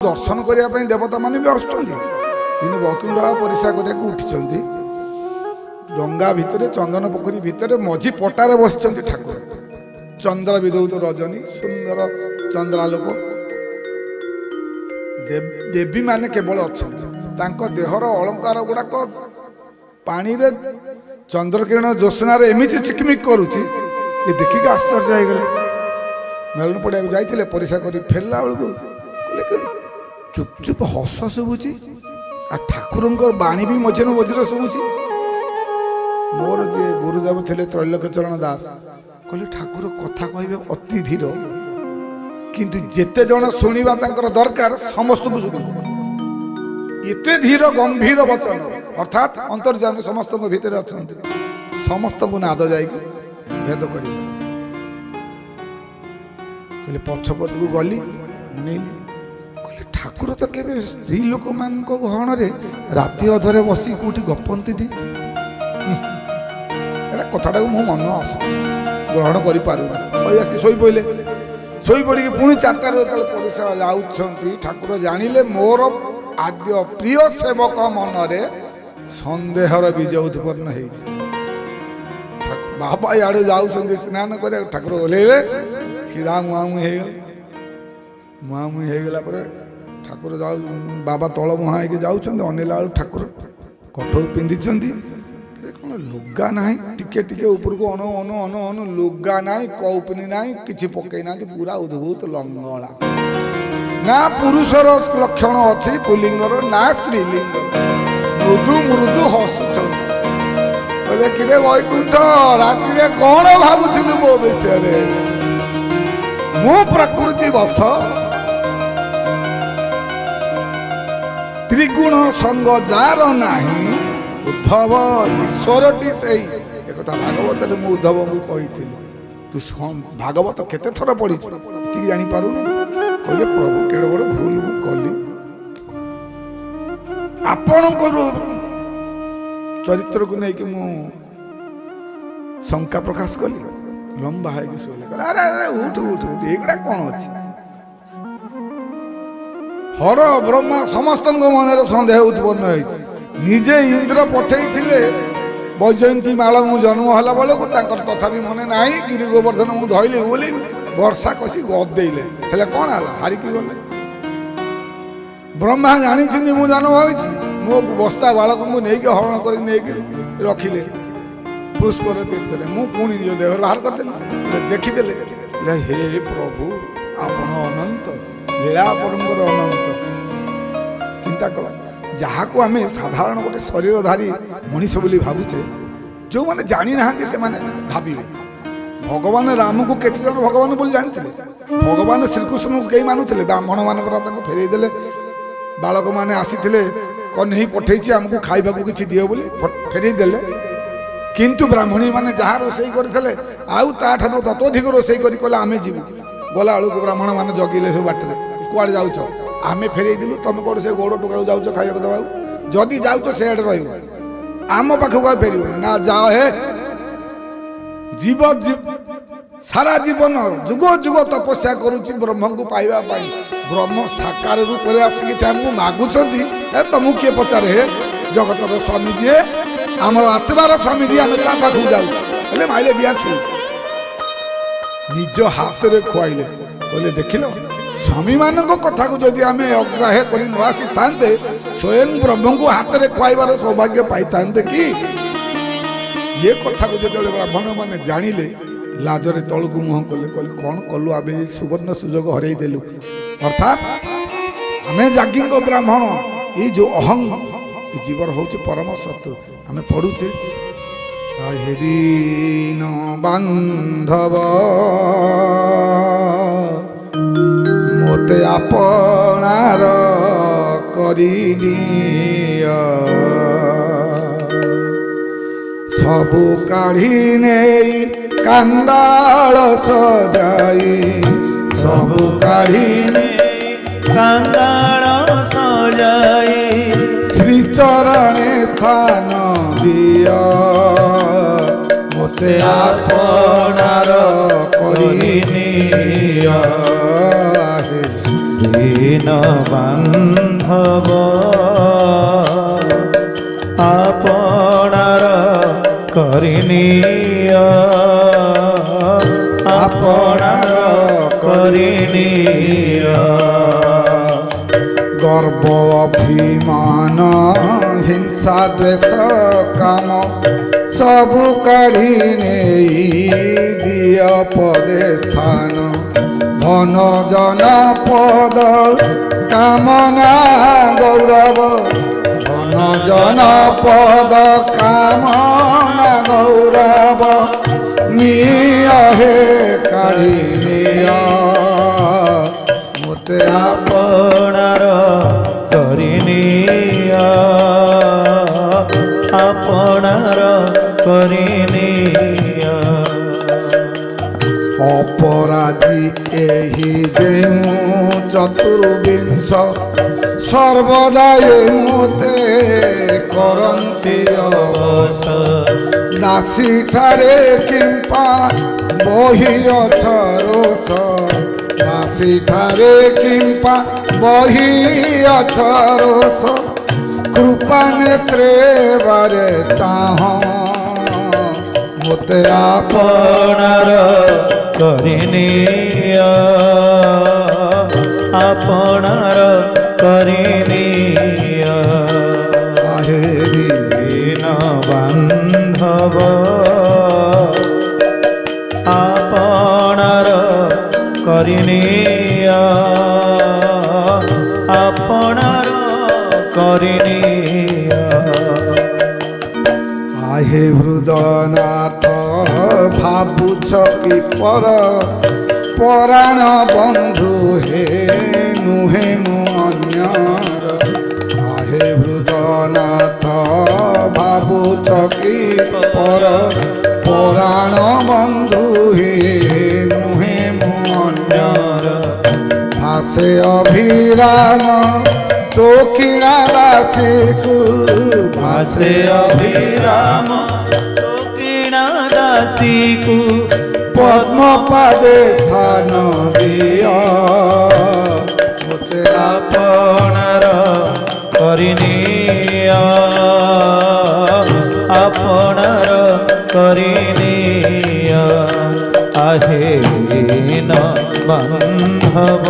दर्शन करने देवता माने भी आसुँच दिने वैकुंठ परिसा करने उठी डंगा भितर चंदन पोखरी भितर मझी पटारे बस ठाकुर चंद्र विदौत रजनी सुंदर चंद्रालोक देवी माने केवल अच्छा देहर अलंकार गुड़ाक पानी रे चंद्रकिरण ज्योत्सना एमती चिकमिक करुच्ची ये देखिक आश्चर्य हो गले मेलन पड़िया जाइए परिसा कर फेरला बेलू चुप चुप हस शुभुची आ ठाकुर बाणी भी मझे मझे शुभुची मोर जे गुरुदेव थे त्रैलोक्य चरण दास कहले ठाकुर कथा कहे अति धीर किंतु जेते जन शुणा दरकार समस्त को शुभ एते धीर गंभीर वचन अर्थात अंतर्जामी समस्त भितर अच्छा समस्त को नाद जाए भेद कर पछपट को गली कहले ठाकुर तो केवे स्त्री लोक मान गहन राति अधरे बसी कौटी गपंती कथाटा को मो मन आस ग्रहण करें शोई पड़े शोई पड़ी पुणी 4टार परिसर जाऊँच ठाकुर जानिले मोर आद्य प्रिय सेवक मनरे संदेहर बीज उत्पन्न हो बाबा इे जाऊँ स्नान कर ठाकुर ओह्लैले सीधा मुहांमुही होगला ठाकुर जाऊ बाबा तल मुहां होगी जाऊँ अनेला ठाकुर कठौ पिंधि कौन लुगा ना टिके टिके ऊपर को अनु अनु अनु अनु लुगा ना कौपनी ना कि पकई ना पूरा उद्भूत लंगला ना पुरुषर लक्षण अच्छी पुलिंगर ना स्त्रीलिंग मृदु मृदु हसुच बोले कि वैकुंठ राति कौन भावुलु मो विषय मु प्रकृति बस त्रिगुण संग जार नाही उद्धव ईश्वरटी से एक भागवत मु उद्धव को कही तू भागवत केते थर पढ़ी ये जापार कहले प्रभु केड़े बड़ भूल कली आपण चरित्र को लेकिन मु शंका प्रकाश कली लंबा है शोले अरे अरे उठ उठ उठ एगुड़ा कौन अच्छी हर ब्रह्मा समस्त मन सन्देह उत्पन्न होती निजे इंद्र पठई वैजयंती माला मु जन्म हला बेलू तथापि मने ना गिरी गोवर्धन मु धइली बोली वर्षा कषि गदेले हेले कौन है हारिकी गले ब्रह्मा जानी मु जन्म होती मो बस्ता बालक को लेकिन हरण कर रखिले पुष्कर तीर्थ मु पुणी निज देह बाहर करदेली देखीदे हे प्रभु आपण अनंत लीला आपणकर अनंत चिंता कला जहाँ को आम साधारण गोटे शरीरधारी मनीष बोली भावुचे जो मैंने जानी ना से भावे भगवान राम को केते जन भगवान बोली जानते भगवान श्रीकृष्ण को कई मानुले ब्राह्मण मान फेरईदे बालक मैंने आसी कन्हई पठेची आमको खाइबा को किसी दियो बोली फेरईदे किंतु ब्राह्मणी मैंने जहाँ रोषे करते आउ ततोधिक रोषे कर आम जीव गला बेलू ब्राह्मण मैंने जगिले सब बाटर कुआड़े जाऊच आम फेरईदेलु तुम कौन से गोड़ टोका जाऊच खाइबा दबा जदि जाऊच से आम पाखक आ फेर ना जाओ हे जीव सारा जीवन जुग जुग तपस्या करुच्ची ब्रह्म को पाइबा ब्रह्म साकार रूप में आसिक मागुंट तुमको किए पचारे हे जगतर स्वामी जी आम आत्मार स्वामी जी आम पाख जाऊ माइले बिया छु निज हाथ में खुआइले बोले देख लो स्वामी मान कथा को जदि आम अग्राह्य कर नसी था स्वयं ब्रह्म को हाथ में खुआइबार सौभाग्य पाई था कि ये कथा को जो ब्राह्मण मैंने जानिले लाजरे तल को मुह कले कहले कौन कलु आम सुवर्ण सुजोग हरईदेलु अर्थात आम जाज्ञ ब्राह्मण ये जो अहं जीवर हूँ परम शत्रु आम पढ़ुचे दीन बांधव मोते आपणार करिनिया सबु काढ़ी नहीं कांदाल सजाई सबु काढ़ी नहीं कांदाल सजाई श्री चरणे स्थान दिया मोते आपणार करिनिया दीन बांधव आपणार करिनिया आपणार करिनिया गर्व अभिमान हिंसा द्वेष काम सबु काढ़ी नहीं दिय पदे स्थान धन जन पद कामना गौरव धन जन पद कामना गौरव निया हे काढ़ी निया मोते आपणार करिनिया आपणार करिनिया अपराधी एहि जेमु चतुर्विंश सर्वदा मुते करन्ति अवस दासी ठारे किंपा बहि अछरोस दासी ठारे किंपा बहि अछरोस कृपा नेत्रे बारे चाह मोते आपणार करिनिया आपणार करिनिया आहे दीन बांधव आपणार करिनिया आपणार करिनिया आहे हृदयनाथ भावुछ कि पर पराण बंधु हे नुहे मु अन्यर आहे हृदयनाथ भावुछ कि पर पराण बंधु हे नुहे मु अन्यर भासे अभिराम तो किणा दासी को भासे अभिराम तो किणा दासी को पद्म पादे स्थान दिया मोते आपणार करिनिया आपणार करिनिया आहे दीन बांधव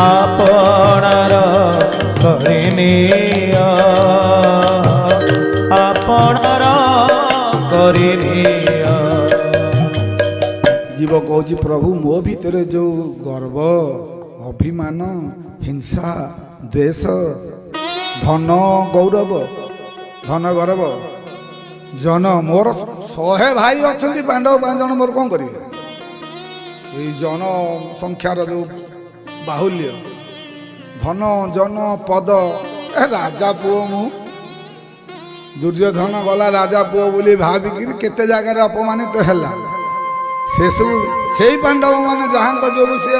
आपणार करिनिया आपणार करिनिया जीव कहूँ प्रभु मो भीतर जो गर्व अभिमान हिंसा द्वेष धन गौरव धन गौरव जन मोर 100 भाई अच्छा पांडव 5 जन मोर कौन करेंगे ये जन संख्यार जो बाहुल्य धन जन पद राजा पुओ मु दुर्योधन गला राजा पुओ बोली भाविकी केते जगार अपमानित है से सब से पांडव मान जहाँ जो सी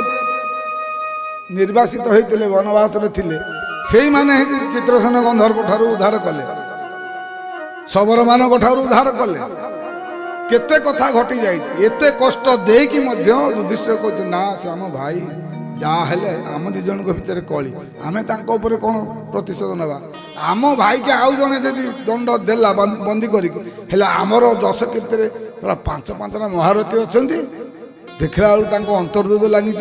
निर्वासित होते वनवास से मैंने चित्रसेन गंधर्व ठार उद्धार कले शबर मान उद्धार कले केते कथा घटी जाते कष्ट देकी युधिष्ठिर कहते ना से आम भाई जहाँ हेले आम दी जन भितर कली आम तापर कौन प्रतिशोध ना आम भाई के आउ जड़े जदि दंड देला बंदी कर आमर जश कीर्ति 5-5टा महारथी अच्छा देखला बेलू अंतर्दोष लगी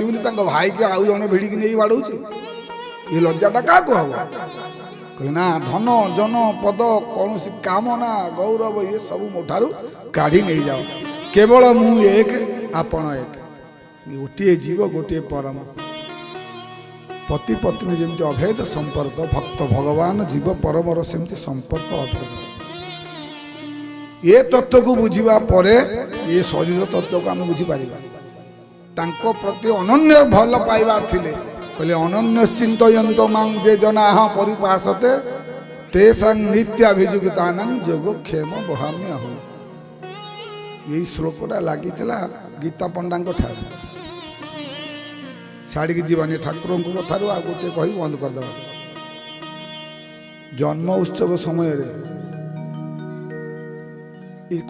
भाई के आउ जन भिड़िकी नहीं बाड़ू ये लज्जाटा क्या हम कहले ना धन जन पद कौन कामना गौरव ये सब मोठारू काढ़ी नहीं जाओ केवल मु एक आपण एक गोटे जीव गोटे परम पति पत्नी जमी अभेद संपर्क भक्त भगवान जीव परमर सेमती संपर्क अभेद ये तत्व को बुझा परे ये शरीर तत्व को आम बुझीपर प्रति अनन्य भल पाइबा थिले कहले अनन्य चिंतयंत मां जे जना परिपासते तेषां नित्याभिजुगितानां योगक्षेम बहाम्य हो यही श्लोकटा लगी गीता पंडा ठार छाड़ी जीवानी ठाकुर कथार आ गोटे कही बंद करदे जन्म उत्सव समय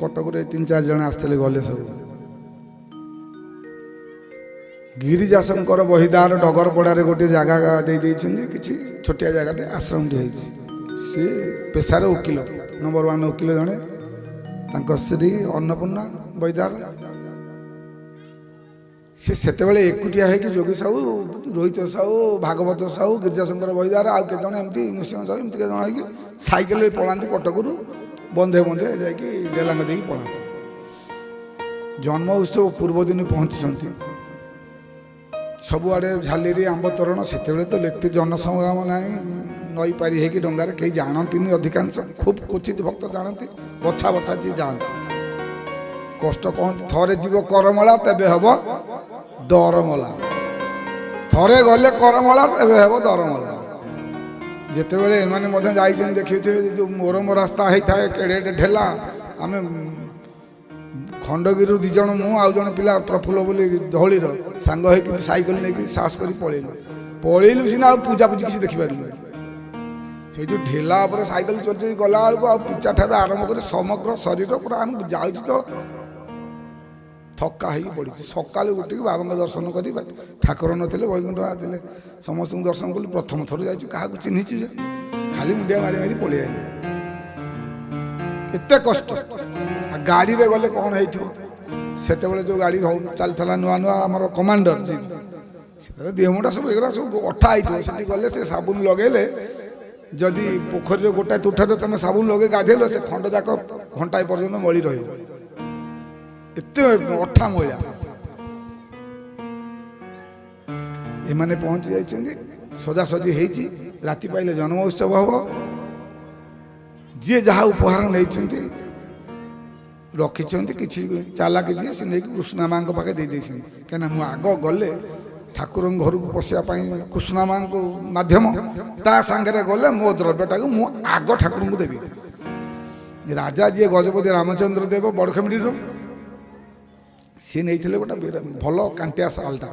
कटक 3-4 जन आसते गले सब गिरिजाशंकर बहिदार डगरपड़ारे गोटे जगह देदेइछन्ति किछि छोटिया जगहटे आश्रमटे होइछि सी पेशार वकिल नंबर 1 वकिल जड़े तांको श्री अन्नपूर्णा बहिदार सी सेतेबेले एकुटिया है कि जोगी साहू रोहित साहू भागवत साहू गिरिजाशंकर बहिदार आउ के जण एमती नृसिंह साहू एमती के जण है कि साइकेल पलांती कटकरू बंधे बंधे जाकि डेलांग देकी पलांती जन्म उत्सव पूर्व दिन पहुँची सबुआड़े झालेरी आंब तोरण से तो लेते जनसमागम ना नई पारी है कि डंगार कहीं जानती अधिकांश खूब क्वचित भक्त जानती बछा बछा जी जानती कष्ट कहते थरे जीव करमला तेबे हम दरमला थरे गले करमला तेबे हम दरमला जितेबले एमाने जाइछन देखिथे जो मोरम रास्ता होता है केड़े ढेला आम खंडगिरी दिज मु आउ जन पिला प्रफुल्ल बोली धौलीर सांग हो साइकेल नहीं साहस कर पलैलु सीना पूजा पूजी किसी देखिपार ये जो ढेला पर साइकेल चलते गला बेलू आ पिचा ठार आरंभ कर समग्र शरीर पूरा आम जाऊँ तो थका हो पड़ी सका उठिक बाबा दर्शन कर ठाकुर नी वैकुंठ आते समस्त दर्शन कलु प्रथम थर जा चिन्हीचु खाली मुंडिया मारी मारी पलि आए एत कष्ट गाड़ी रे गले कौन है से जो गाड़ी चलता नुआ नुआ आम कमांडर जीप से देहमुटा सब एगुरा सब अठा होती गले से साबुन लगेले जदि पोखरी गोटाए तुठे तुम साबुन लगे गाधेल से खंड जाक घंटाए पर्यंत मली रही एत अठा मैला एमाने पहुंची जाइछन्ति सजासजी होती राति पाइले जन्म उत्सव हम जी जहाँ उपहार नहीं रखिंट कि चालाक जी से नहीं कृष्णा माँ पाखे दे कहीं मुझ आग गले ठाकुर घर को पशियापाई कृष्णा माँ को मध्यम ता सांगे गले मो द्रव्यटा को मु आग ठाकुर को देवी राजा जी गजपति रामचंद्र देव बड़खेमड़ी सी नहीं गोटे भल कांटिया सालटा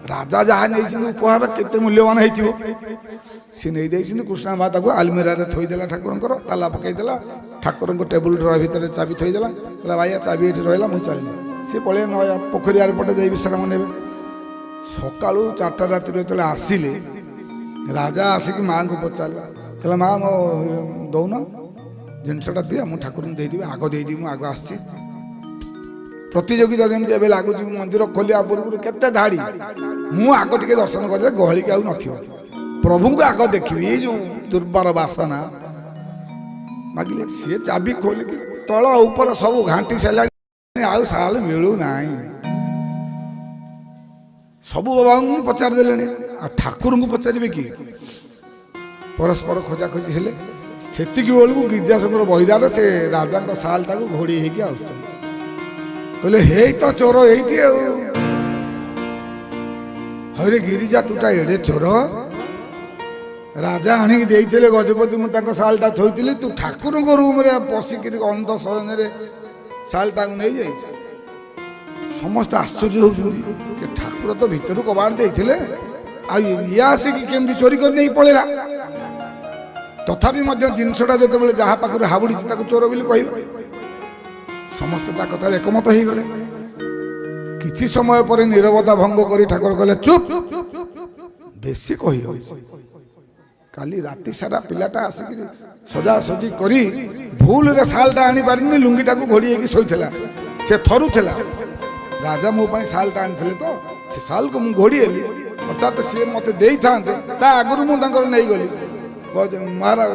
राजा जहाँ नहीं उपहार केते मूल्यवान हो सी नहीं कृष्णा माता को आलमीरा थोदेला ठाकुर ताला पकईदेला ठाकुर टेबुल ड्रॉ भितर चाबी थोदेला कहला भाई चाबी ये रहा मुझे चलनी सी पलि नया पोखरी आर पटे जाई विश्राम ने सका 4टा राति जो आसिले राजा आसिक माँ को पचारा कहला माँ मो दौन जिनसटा दिया मुझे ठाकुर देदेवी आग देदी आग आसी प्रतियोगिता जमी ए लगुच मंदिर खोलिया पूर्व केते धाड़ी मु आग टे दर्शन कर गहली के न प्रभु को आग देखी ये जो दुर्बार बासना मागिले सी चाबी खोलिक तल ऊपर सब घाटी सारा आउ साल मिलू ना सबू बाबा पचारदे ठाकुर को पचारे कि परस्पर खोजाखोजी हेले से बेलू गिरिजाशंकर बहिदार से राजा सालटा को घोड़ी होगी आस कहले हे तो चोर ये हरे गिरिजा तुटा एड़े चोर राजा आणिक देते गजपति मुझे सालटा थोड़ी तू ठाकुर रूम रे पशिक अंत शयन सालटा को नहीं जाए समस्त आश्चर्य होती ठाकुर तो भितर कबाड़ देते ये आसिक केमती चोरी कर नहीं पड़ेगा तथापि जिनसटा जो जहाँ पाखे हाबुड़ी चोर बोली कह समस्त कथार एकमत हो गले किछि समय पर नीरवता भंग करी ठाकुर कहले चुप बेसी कही काली राति सारा पिलाटा आसिक सजासजी करी भूल रे सालटा आनी पारिनी लुंगीटा को घोड़ी होगी शोला से थरुला राजा मो पाई सालटा आनी तो से साल को मु घोड़ी हेली अर्थात सी मत दे था आगु मुझे नहीं गली महाराज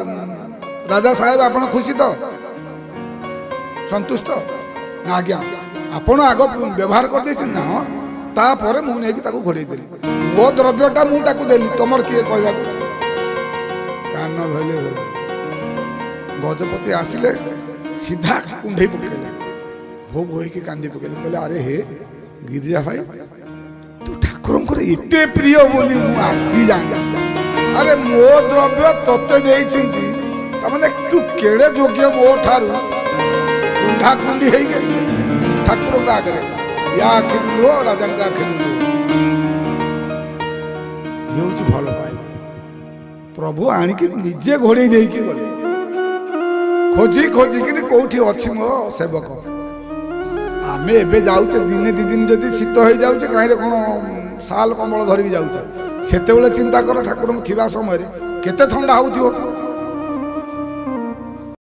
राजा साहेब आप खुशी तो संतुष्ट ना आज्ञा आपण आग व्यवहार कर ना तापर मुझे घोड़े देली मो द्रव्यटा मुझे तुम किए कह कान धोले गजपति आसिले सीधा कुंडे पकेले भो बोईकी कांदी पकेले कहले अरे हे गिरिजा भाई तू ठाकुर एत प्रिय बोली आज जानी अरे मो द्रव्य तोते तमें तू केड़े योग्य मो ठारू कुंडा कुंडी है ठाकुर आगे या आखिर लो राजा आखिर लो ये हूँ भल पाइबा प्रभु आणिक निजे घोड़े देकी गले खोजी खोजिकी कौटी अच्छी मो सेवक आम ଆମେ ଏବେ ଯାଉଛେ ଦିନେ ଦୁଇ ଦିନ ଯଦି ଶୀତ ହେଇଯାଉଛି କାହିଁରେ କ'ଣ ଶାଲ କମ୍ବଳ ଧରିକି ଯାଉଛେ ସେତେବେଳେ ଚିନ୍ତା କର ଠାକୁରଙ୍କୁ ଥିବା ସମୟରେ କେତେ ଥଣ୍ଡା ହେଉଥିବ।